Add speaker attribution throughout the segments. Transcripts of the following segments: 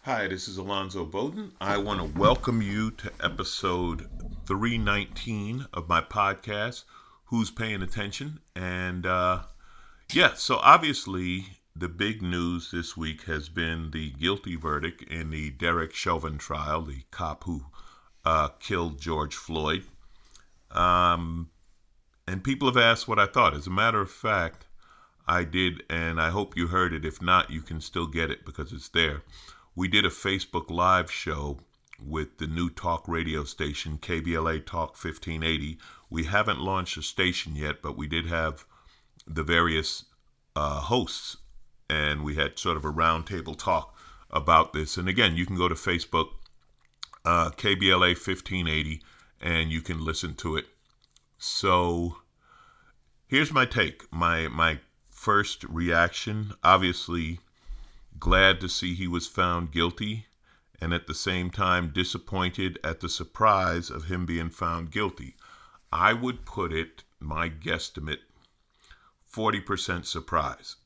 Speaker 1: Hi, this is Alonzo Bodden. I want to welcome you to episode 319 of my podcast, Who's Paying Attention? So obviously, the big news this week has been the guilty verdict in the Derek Chauvin trial, the cop who killed George Floyd. Um, and people have asked what I thought. As a matter of fact, I did, and I hope you heard it. If not, you can still get it because it's there. We did a Facebook Live show with the new talk radio station, KBLA Talk 1580. We haven't launched a station yet, but we did have the various hosts, and we had sort of a roundtable talk about this. And again, you can go to Facebook, KBLA 1580, and you can listen to it. So here's my take. My first reaction, obviously, glad to see he was found guilty, and at the same time disappointed at the surprise of him being found guilty. I would put it, my guesstimate, 40% surprise.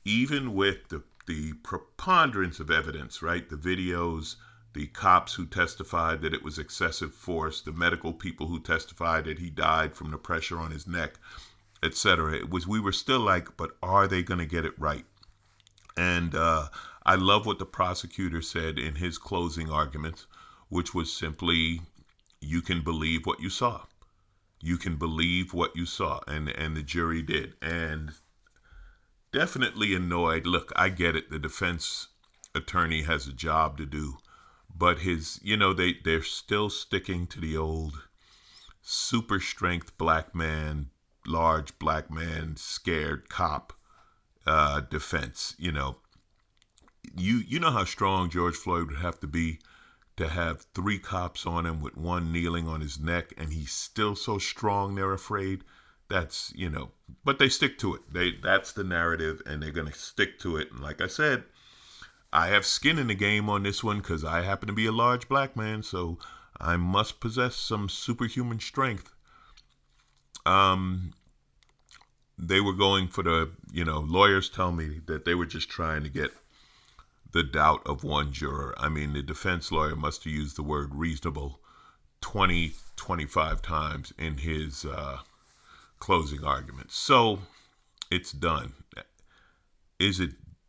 Speaker 1: Even with the preponderance of evidence, right? The videos, the cops who testified that it was excessive force, the medical people who testified that he died from the pressure on his neck, etc. We were still like, but are they going to get it right? And I love what the prosecutor said in his closing arguments, which was simply, you can believe what you saw. You can believe what you saw. And the jury did. And definitely annoyed. Look, I get it. The defense attorney has a job to do. But they're still sticking to the old super strength black man, large black man, scared cop defense. You know how strong George Floyd would have to have three cops on him with one kneeling on his neck, and he's still so strong they're afraid. That's but they stick to it. That's the narrative, and they're gonna stick to it. And like I said, I have skin in the game on this one because I happen to be a large black man, so I must possess some superhuman strength. They were going for lawyers tell me that they were just trying to get the doubt of one juror. I mean, the defense lawyer must have used the word reasonable 25 times in his closing argument. So it's done.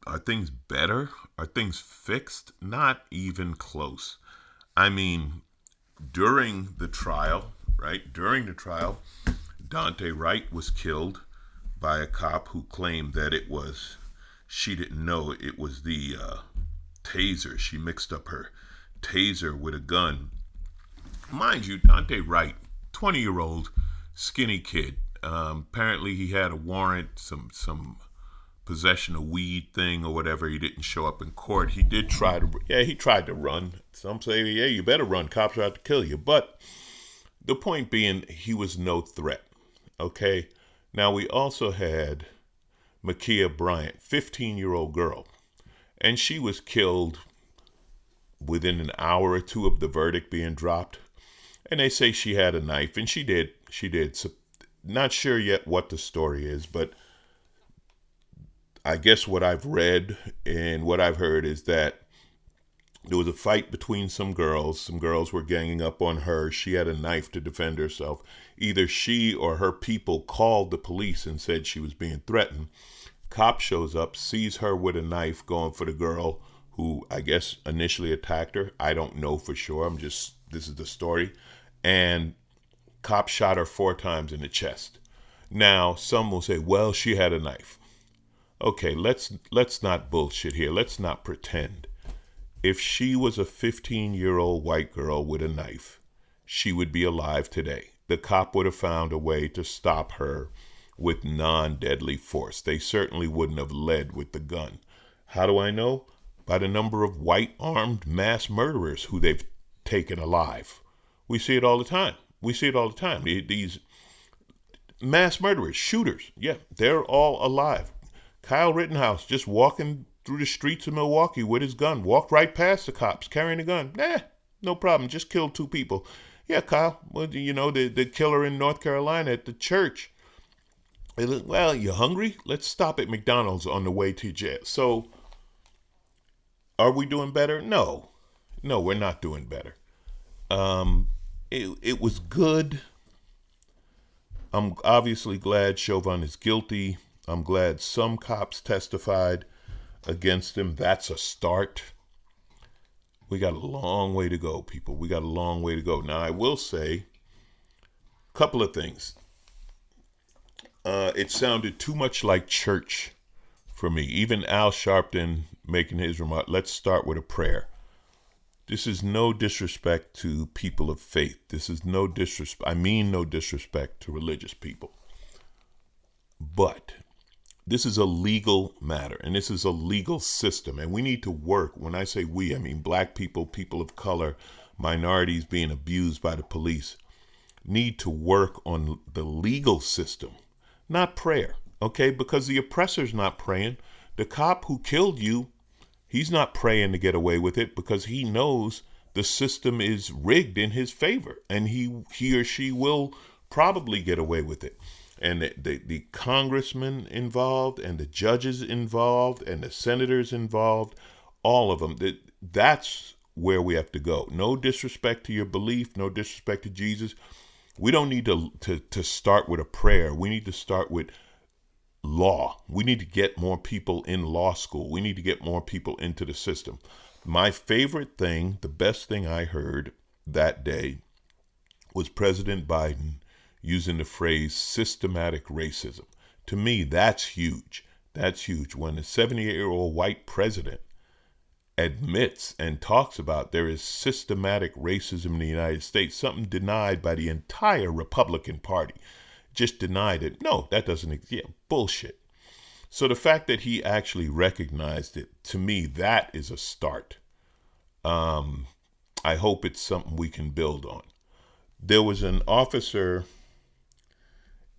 Speaker 1: Are things better? Are things fixed? Not even close. I mean, during the trial, Dante Wright was killed by a cop who claimed that she didn't know it was the taser. She mixed up her taser with a gun. Mind you, Dante Wright, 20-year-old, skinny kid. Apparently he had a warrant, some possession of weed thing or whatever. He didn't show up in court. He tried to run. Some say, yeah, you better run. Cops are out to kill you. But the point being, he was no threat. Okay? Now, we also had Ma'Khia Bryant, 15-year-old girl, and she was killed within an hour or two of the verdict being dropped. And they say she had a knife, and she did. So, not sure yet what the story is, but I guess what I've read and what I've heard is that there was a fight between some girls. Some girls were ganging up on her. She had a knife to defend herself. Either she or her people called the police and said she was being threatened. Cop shows up, sees her with a knife going for the girl who I guess initially attacked her. I don't know for sure. This is the story. And cop shot her 4 times in the chest. Now, some will say, well, she had a knife. Okay, let's not bullshit here. Let's not pretend. If she was a 15-year-old white girl with a knife, she would be alive today. The cop would have found a way to stop her with non-deadly force. They certainly wouldn't have led with the gun. How do I know? By the number of white armed mass murderers who they've taken alive. We see it all the time. These mass murderers, shooters, yeah, they're all alive. Kyle Rittenhouse just walking through the streets of Milwaukee with his gun, walked right past the cops carrying a gun. No problem, just killed 2 people. Yeah, Kyle, well, the killer in North Carolina at the church. Well, you hungry? Let's stop at McDonald's on the way to jail. So Are we doing better? No. No, we're not doing better. It was good. I'm obviously glad Chauvin is guilty. I'm glad some cops testified against him. That's a start. We got a long way to go, people. We got a long way to go. Now, I will say a couple of things. It sounded too much like church for me. Even Al Sharpton making his remark, let's start with a prayer. This is no disrespect to people of faith. This is no disrespect. I mean no disrespect to religious people. But this is a legal matter, and this is a legal system, and we need to work. When I say we, I mean black people, people of color, minorities being abused by the police, need to work on the legal system, not prayer, okay? Because the oppressor's not praying. The cop who killed you, he's not praying to get away with it because he knows the system is rigged in his favor, and he or she will probably get away with it. And the congressmen involved and the judges involved and the senators involved, all of them, that's where we have to go. No disrespect to your belief, no disrespect to Jesus. We don't need to start with a prayer. We need to start with law. We need to get more people in law school. We need to get more people into the system. My favorite thing, the best thing I heard that day was President Biden using the phrase systematic racism. To me, that's huge. That's huge. When a 78-year-old white president admits and talks about there is systematic racism in the United States, something denied by the entire Republican Party, just denied it. No, that doesn't exist. Yeah, bullshit. So the fact that he actually recognized it, to me, that is a start. I hope it's something we can build on. There was an officer,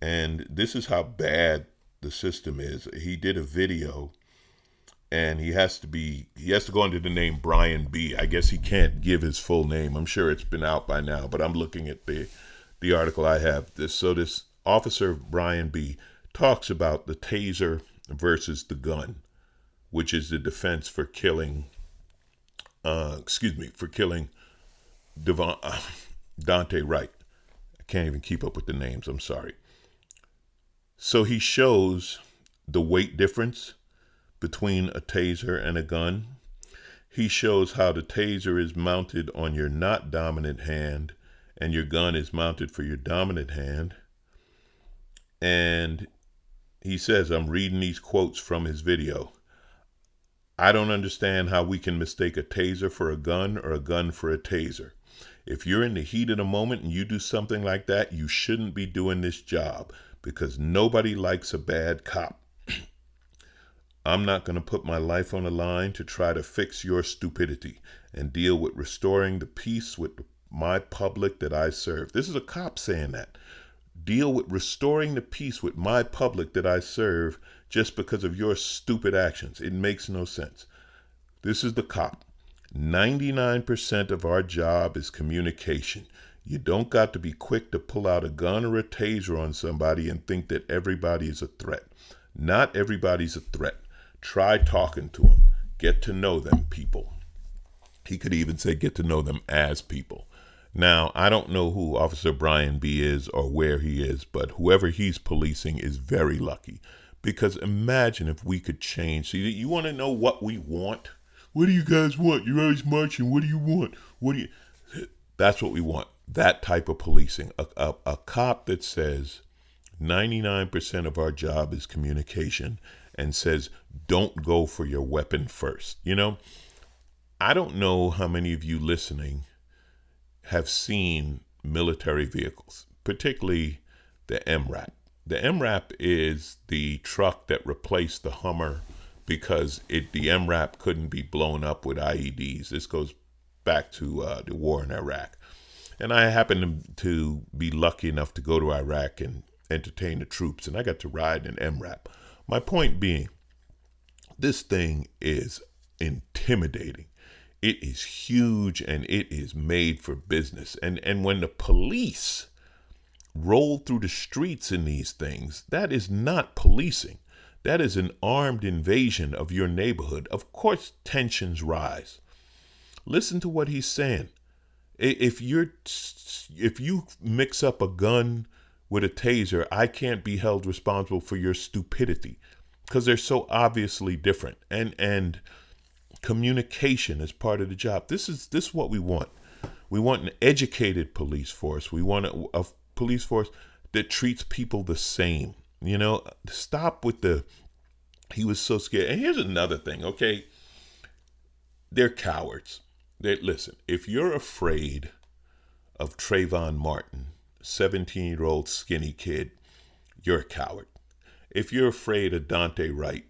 Speaker 1: and this is how bad the system is. He did a video, and he has to go under the name Bryan B. I guess he can't give his full name. I'm sure it's been out by now, but I'm looking at the article I have. This officer Bryan B talks about the taser versus the gun, which is the defense for killing Dante Wright. I can't even keep up with the names. I'm sorry. So he shows the weight difference between a taser and a gun. He shows how the taser is mounted on your not dominant hand and your gun is mounted for your dominant hand. And he says, I'm reading these quotes from his video. I don't understand how we can mistake a taser for a gun or a gun for a taser. If you're in the heat of the moment and you do something like that, you shouldn't be doing this job because nobody likes a bad cop. I'm not going to put my life on the line to try to fix your stupidity and deal with restoring the peace with my public that I serve. This is a cop saying that. Deal with restoring the peace with my public that I serve just because of your stupid actions. It makes no sense. This is the cop. 99% of our job is communication. You don't got to be quick to pull out a gun or a taser on somebody and think that everybody is a threat. Not everybody's a threat. Try talking to them. Get to know them, people. He could even say get to know them as people. Now, I don't know who Officer Bryan B is or where he is, but whoever he's policing is very lucky. Because imagine if we could change. See, you want to know what we want? What do you guys want? You're always marching. What do you want? That's what we want. That type of policing. A cop that says 99% of our job is communication and says, don't go for your weapon first. You know, I don't know how many of you listening have seen military vehicles, particularly the MRAP. The MRAP is the truck that replaced the Hummer because the MRAP couldn't be blown up with IEDs. This goes back to the war in Iraq. And I happened to be lucky enough to go to Iraq and entertain the troops, and I got to ride an MRAP. My point being, this thing is intimidating. It is huge and it is made for business. And when the police roll through the streets in these things, that is not policing. That is an armed invasion of your neighborhood. Of course, tensions rise. Listen to what he's saying. If you mix up a gun with a taser, I can't be held responsible for your stupidity, because they're so obviously different. And communication is part of the job. This is what we want. We want an educated police force. We want a police force that treats people the same. Stop with he was so scared. And here's another thing, okay? They're cowards. Listen, if you're afraid of Trayvon Martin, 17-year-old skinny kid, you're a coward. If you're afraid of Dante Wright,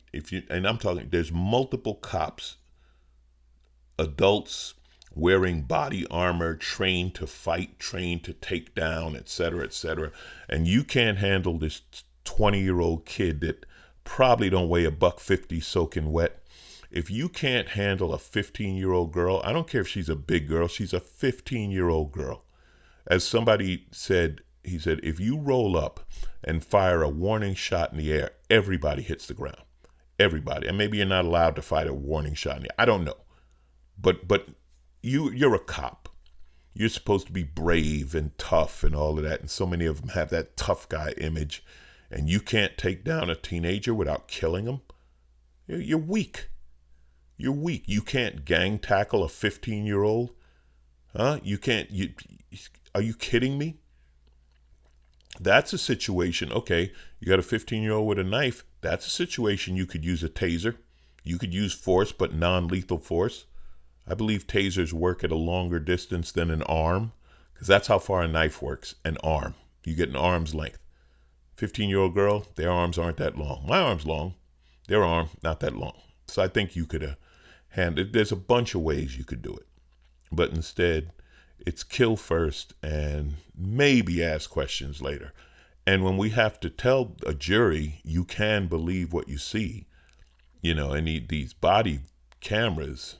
Speaker 1: and I'm talking, there's multiple cops, adults wearing body armor, trained to fight, trained to take down, etc., and you can't handle this 20-year-old kid that probably don't weigh $150 soaking wet. If you can't handle a 15-year-old girl, I don't care if she's a big girl, she's a 15-year-old girl. As somebody said, he said, if you roll up and fire a warning shot in the air, everybody hits the ground. Everybody. And maybe you're not allowed to fire a warning shot in the air. I don't know. But you're a cop. You're supposed to be brave and tough and all of that. And so many of them have that tough guy image. And you can't take down a teenager without killing them. You're weak. You're weak. You can't gang tackle a 15-year-old. Huh? You can't. Are you kidding me? That's a situation. Okay, you got a 15-year-old with a knife. That's a situation you could use a taser. You could use force, but non-lethal force. I believe tasers work at a longer distance than an arm, because that's how far a knife works, an arm. You get an arm's length. 15-year-old girl, their arms aren't that long. My arm's long. Their arm, not that long. So I think you could handle it. There's a bunch of ways you could do it. But instead, it's kill first and maybe ask questions later. And when we have to tell a jury, you can believe what you see, and these body cameras,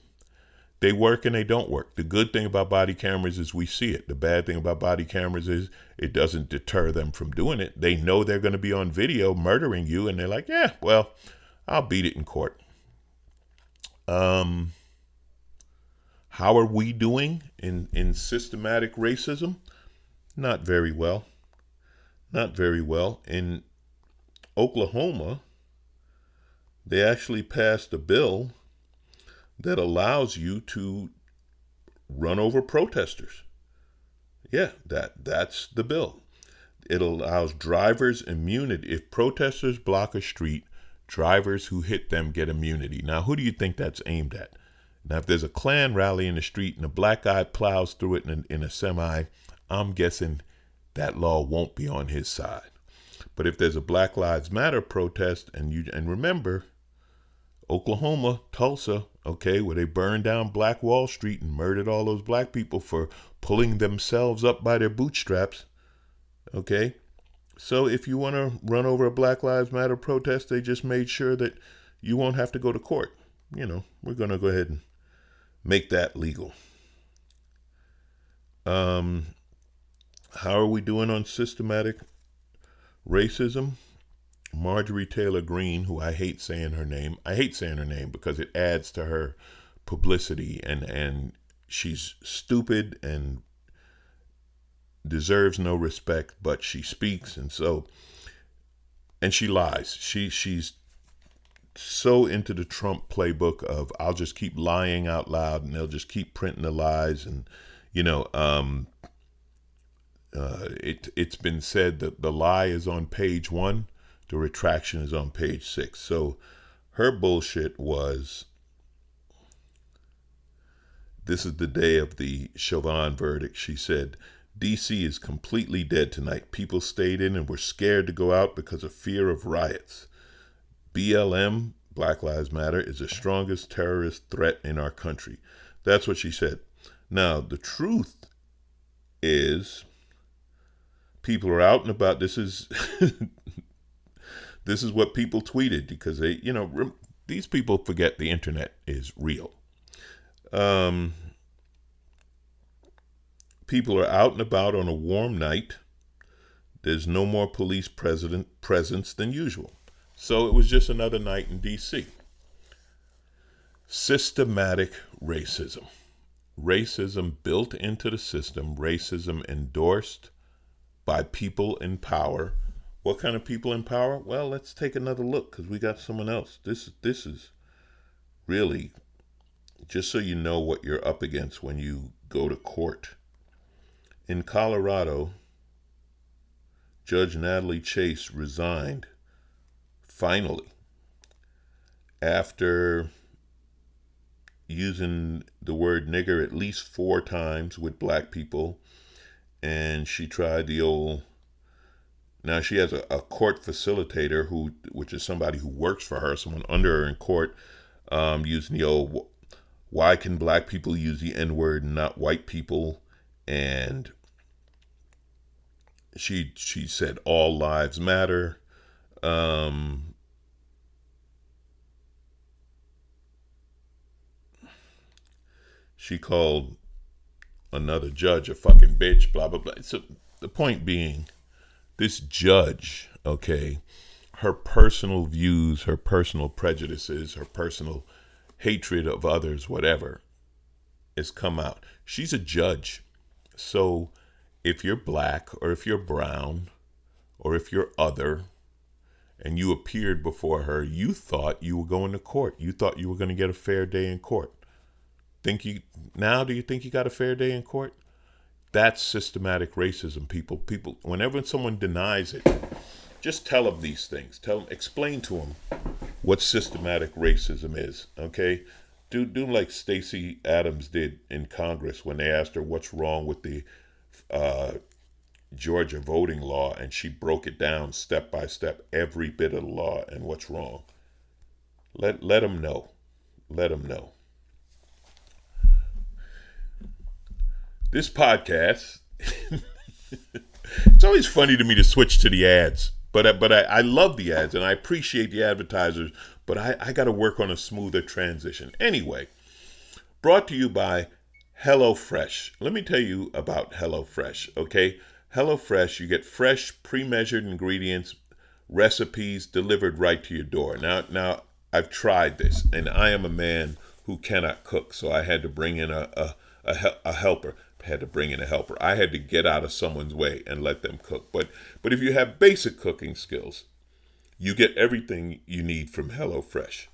Speaker 1: they work and they don't work. The good thing about body cameras is we see it. The bad thing about body cameras is it doesn't deter them from doing it. They know they're going to be on video murdering you, and they're like, yeah, well, I'll beat it in court. How are we doing in systematic racism? Not very well. Not very well. In Oklahoma, they actually passed a bill that allows you to run over protesters. Yeah, that's the bill. It allows drivers immunity. If protesters block a street, drivers who hit them get immunity. Now, who do you think that's aimed at? Now, if there's a Klan rally in the street and a black guy plows through it in a semi, I'm guessing that law won't be on his side. But if there's a Black Lives Matter protest, and remember, Oklahoma, Tulsa, okay, where they burned down Black Wall Street and murdered all those black people for pulling themselves up by their bootstraps, okay? So if you want to run over a Black Lives Matter protest, they just made sure that you won't have to go to court. We're going to go ahead and make that legal. How are we doing on systematic racism? Marjorie Taylor Greene, who I hate saying her name because it adds to her publicity, and she's stupid and deserves no respect, but she speaks, and she lies. She's so into the Trump playbook of I'll just keep lying out loud and they'll just keep printing the lies, and it's been said that the lie is on page 1, the retraction is on page 6. So her bullshit was, this is the day of the Chauvin verdict. She said, D.C. is completely dead tonight. People stayed in and were scared to go out because of fear of riots. BLM, Black Lives Matter, is the strongest terrorist threat in our country. That's what she said. Now, the truth is, people are out and about. This is this is what people tweeted, because they, these people forget the internet is real. People are out and about on a warm night. There's no more police presence than usual. So it was just another night in D.C. Systematic racism. Racism built into the system. Racism endorsed by people in power. What kind of people in power? Well, let's take another look because we got someone else. This is really, just so you know what you're up against when you go to court. In Colorado, Judge Natalie Chase resigned, finally, after using the word nigger at least 4 times with black people. And she tried the old, now she has a court facilitator which is somebody who works for her, someone under her in court, using the old, why can black people use the N-word and not white people? And she said all lives matter. She called another judge a fucking bitch, blah, blah, blah. So the point being, this judge, okay, her personal views, her personal prejudices, her personal hatred of others, whatever, has come out. She's a judge. So if you're black or if you're brown or if you're other and you appeared before her, you thought you were going to court. You thought you were going to get a fair day in court. Do you think you got a fair day in court? That's systematic racism, people. Whenever someone denies it, just tell them these things. Explain to them what systematic racism is, okay? Do like Stacey Abrams did in Congress when they asked her what's wrong with the Georgia voting law, and she broke it down step by step, every bit of the law and what's wrong. Let them know. Let them know. This podcast, it's always funny to me to switch to the ads, but I love the ads and I appreciate the advertisers, but I got to work on a smoother transition. Anyway, brought to you by HelloFresh. Let me tell you about HelloFresh, okay? HelloFresh, you get fresh, pre-measured ingredients, recipes delivered right to your door. Now I've tried this, and I am a man who cannot cook, so I had to bring in a helper. I had to get out of someone's way and let them cook. But if you have basic cooking skills, you get everything you need from HelloFresh.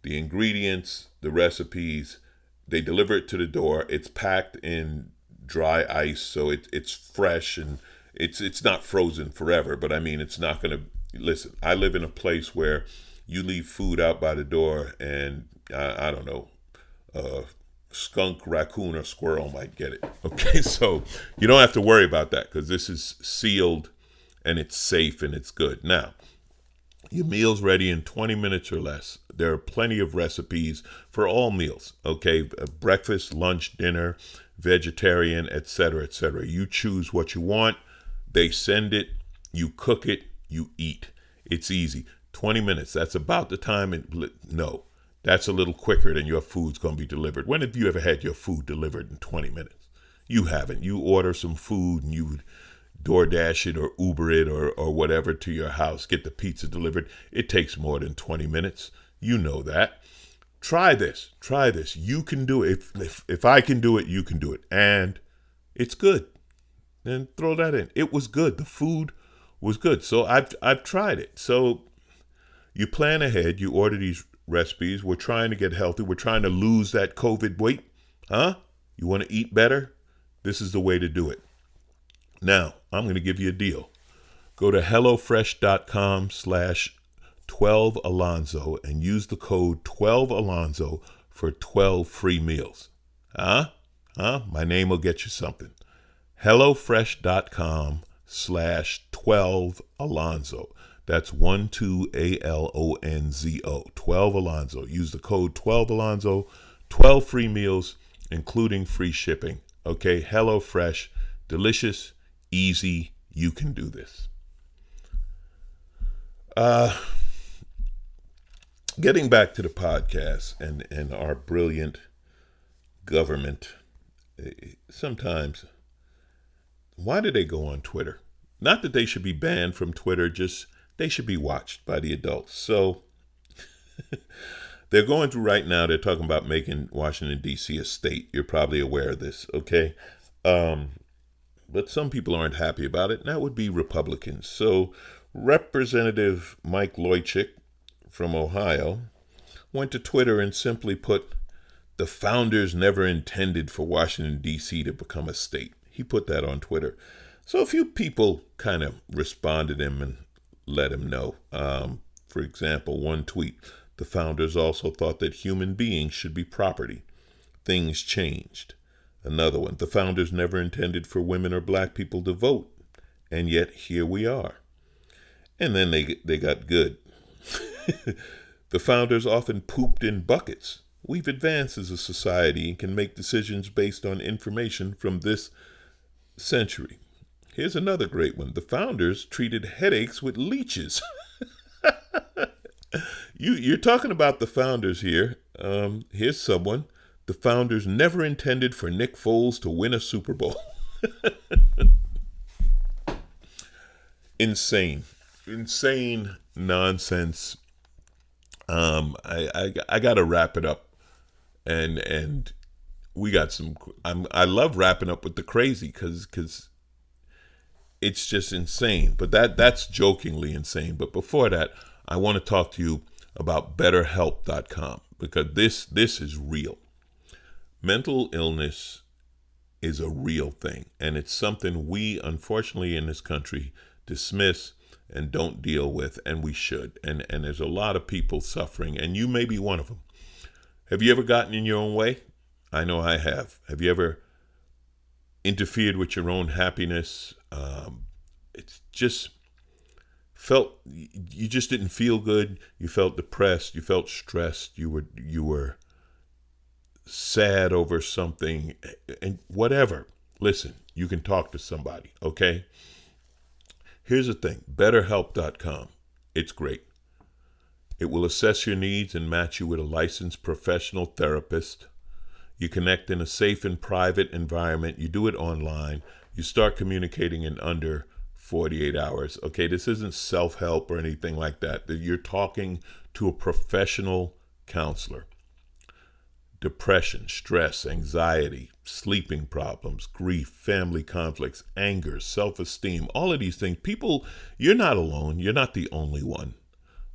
Speaker 1: The ingredients, the recipes, they deliver it to the door. It's packed in dry ice, so it's fresh and it's not frozen forever. But I mean, it's not going to, listen, I live in a place where you leave food out by the door and I don't know, skunk, raccoon, or squirrel might get it. Okay, so you don't have to worry about that because this is sealed and it's safe and it's good. Now, your meal's ready in 20 minutes or less. There are plenty of recipes for all meals, okay? Breakfast, lunch, dinner, vegetarian, etc., etc. You choose what you want. They send it. You cook it. You eat. It's easy. 20 minutes. That's about the time. No, that's a little quicker than your food's going to be delivered. When have you ever had your food delivered in 20 minutes? You haven't. You order some food and you DoorDash it or Uber it or whatever to your house, get the pizza delivered. It takes more than 20 minutes. You know that. Try this. You can do it. If I can do it, you can do it. And it's good. And throw that in. It was good. The food was good. So I've tried it. So you plan ahead. You order these recipes. We're trying to get healthy. We're trying to lose that COVID weight. Huh? You want to eat better? This is the way to do it. Now, I'm going to give you a deal. Go to HelloFresh.com/12Alonzo and use the code 12Alonzo for 12 free meals. Huh? My name will get you something. HelloFresh.com/12Alonzo. That's 12ALONZO. 12Alonzo. Use the code 12Alonzo. 12 free meals, including free shipping. Okay, HelloFresh. Delicious. Easy, you can do this. Getting back to the podcast and our brilliant government, sometimes, why do they go on Twitter? Not that they should be banned from Twitter, just they should be watched by the adults. So they're going through right now, they're talking about making Washington, D.C. a state. You're probably aware of this, okay? But some people aren't happy about it, and that would be Republicans. So Representative Mike Loychik from Ohio went to Twitter and simply put, "The founders never intended for Washington, D.C. to become a state." He put that on Twitter. So a few people kind of responded to him and let him know. For example, one tweet, "The founders also thought that human beings should be property. Things changed." Another one, "The founders never intended for women or black people to vote, and yet here we are." And then they got good. "The founders often pooped in buckets. We've advanced as a society and can make decisions based on information from this century." Here's another great one. "The founders treated headaches with leeches." You're talking about the founders here. Here's someone. "The founders never intended for Nick Foles to win a Super Bowl." Insane nonsense. I gotta wrap it up, and we got some. I love wrapping up with the crazy because it's just insane. But that's jokingly insane. But before that, I want to talk to you about BetterHelp.com, because this is real. Mental illness is a real thing, and it's something we, unfortunately, in this country dismiss and don't deal with, and we should. And there's a lot of people suffering, and you may be one of them. Have you ever gotten in your own way? I know I have. Have you ever interfered with your own happiness? It's just felt, you just didn't feel good. You felt depressed. You felt stressed. You were sad over something, and whatever. Listen, you can talk to somebody, okay? Here's the thing, BetterHelp.com. It's great. It will assess your needs and match you with a licensed professional therapist. You connect in a safe and private environment. You do it online. You start communicating in under 48 hours. Okay, this isn't self-help or anything like that. You're talking to a professional counselor. Depression, stress, anxiety, sleeping problems, grief, family conflicts, anger, self-esteem, all of these things. People, you're not alone. You're not the only one.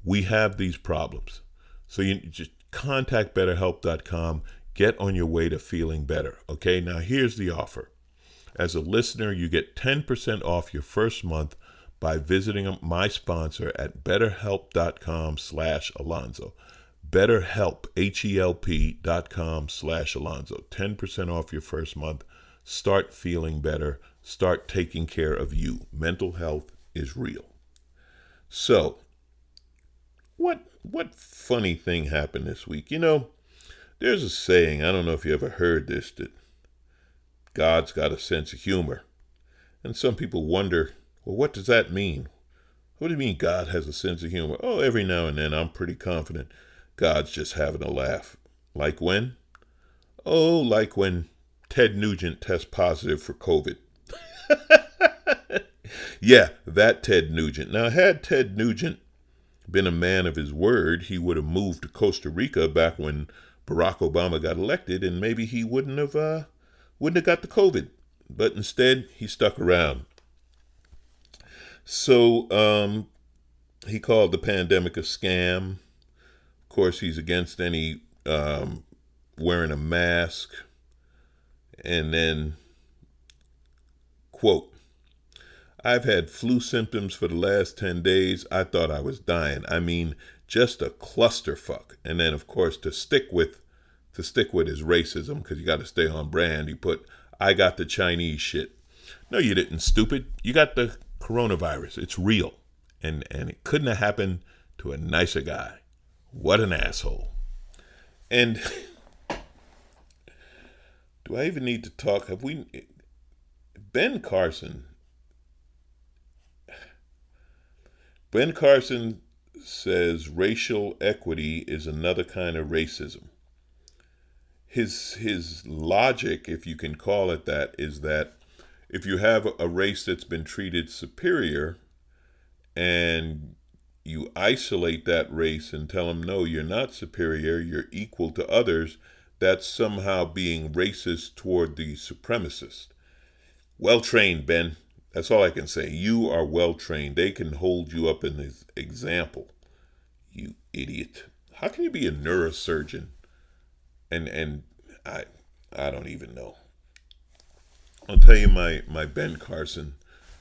Speaker 1: We have these problems. So you just contact BetterHelp.com. Get on your way to feeling better. Okay, now here's the offer. As a listener, you get 10% off your first month by visiting my sponsor at BetterHelp.com/Alonzo. BetterHelp, HELP.com/Alonzo. 10% off your first month. Start feeling better. Start taking care of you. Mental health is real. So, what funny thing happened this week? You know, there's a saying, I don't know if you ever heard this, that God's got a sense of humor. And some people wonder, well, what does that mean? What do you mean God has a sense of humor? Oh, every now and then I'm pretty confident God's just having a laugh. Like when? Oh, like when Ted Nugent tests positive for COVID. Yeah, that Ted Nugent. Now, had Ted Nugent been a man of his word, he would have moved to Costa Rica back when Barack Obama got elected, and maybe he wouldn't have got the COVID. But instead, he stuck around. So he called the pandemic a scam. Of course, he's against any wearing a mask. And then, quote, "I've had flu symptoms for the last 10 days. I thought I was dying. I mean, just a clusterfuck." And then, of course, to stick with his racism, because you got to stay on brand, he put, "I got the Chinese shit." No, you didn't, stupid. You got the coronavirus. It's real. And it couldn't have happened to a nicer guy. What an asshole. And do I even need to talk? Ben Carson says racial equity is another kind of racism. His logic, if you can call it that, is that if you have a race that's been treated superior and you isolate that race and tell them, no, you're not superior, you're equal to others, that's somehow being racist toward the supremacist. Well trained, Ben. That's all I can say. You are well trained. They can hold you up in this example. You idiot. How can you be a neurosurgeon? And I don't even know. I'll tell you my Ben Carson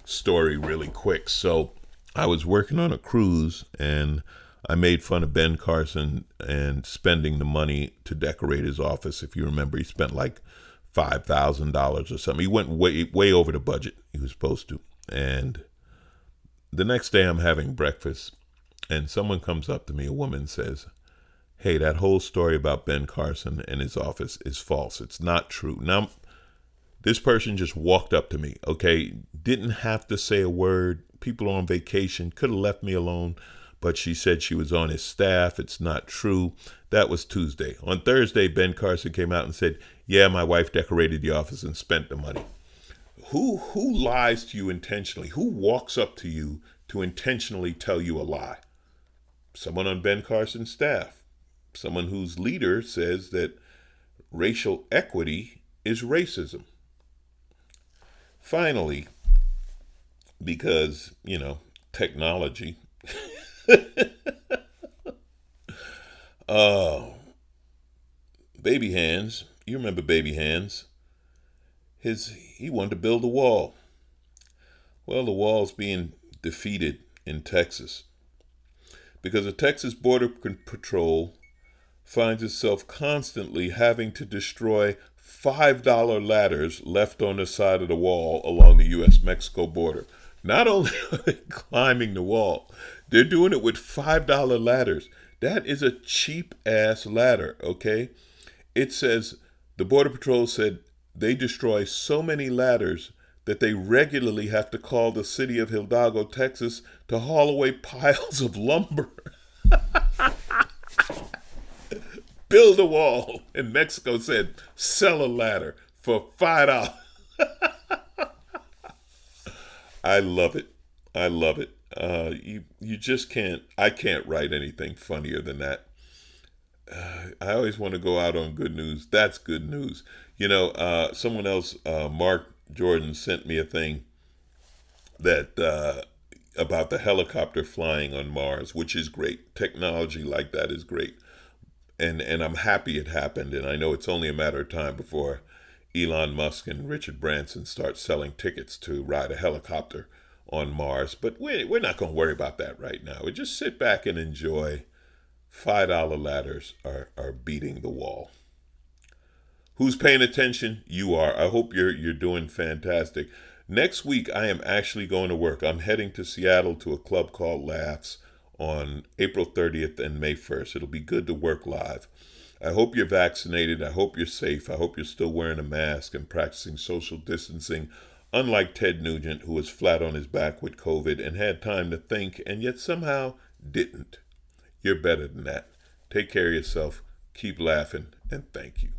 Speaker 1: story really quick. So I was working on a cruise and I made fun of Ben Carson and spending the money to decorate his office. If you remember, he spent like $5,000 or something. He went way over the budget he was supposed to. And the next day I'm having breakfast and someone comes up to me, a woman says, hey, that whole story about Ben Carson and his office is false. It's not true. Now, this person just walked up to me, okay? Didn't have to say a word. People are on vacation. Could have left me alone. But she said she was on his staff. It's not true. That was Tuesday. On Thursday, Ben Carson came out and said, yeah, my wife decorated the office and spent the money. Who lies to you intentionally? Who walks up to you to intentionally tell you a lie? Someone on Ben Carson's staff. Someone whose leader says that racial equity is racism. Finally, because, technology. Baby Hands, you remember Baby Hands? He wanted to build a wall. Well, the wall's being defeated in Texas because the Texas Border Patrol finds itself constantly having to destroy $5 ladders left on the side of the wall along the U.S.-Mexico border. Not only are they climbing the wall, they're doing it with $5 ladders. That is a cheap-ass ladder, okay? It says, the Border Patrol said they destroy so many ladders that they regularly have to call the city of Hidalgo, Texas, to haul away piles of lumber. Build a wall. And Mexico said, sell a ladder for $5. I love it. I love it. You just can't, I can't write anything funnier than that. I always want to go out on good news. That's good news. Someone else, Mark Jordan, sent me a thing that about the helicopter flying on Mars, which is great. Technology like that is great. And I'm happy it happened. And I know it's only a matter of time before Elon Musk and Richard Branson start selling tickets to ride a helicopter on Mars. But we're not going to worry about that right now. We just sit back and enjoy. $5 ladders are beating the wall. Who's paying attention? You are. I hope you're doing fantastic. Next week, I am actually going to work. I'm heading to Seattle to a club called Laughs on April 30th and May 1st. It'll be good to work live. I hope you're vaccinated. I hope you're safe. I hope you're still wearing a mask and practicing social distancing, unlike Ted Nugent, who was flat on his back with COVID and had time to think and yet somehow didn't. You're better than that. Take care of yourself. Keep laughing, and thank you.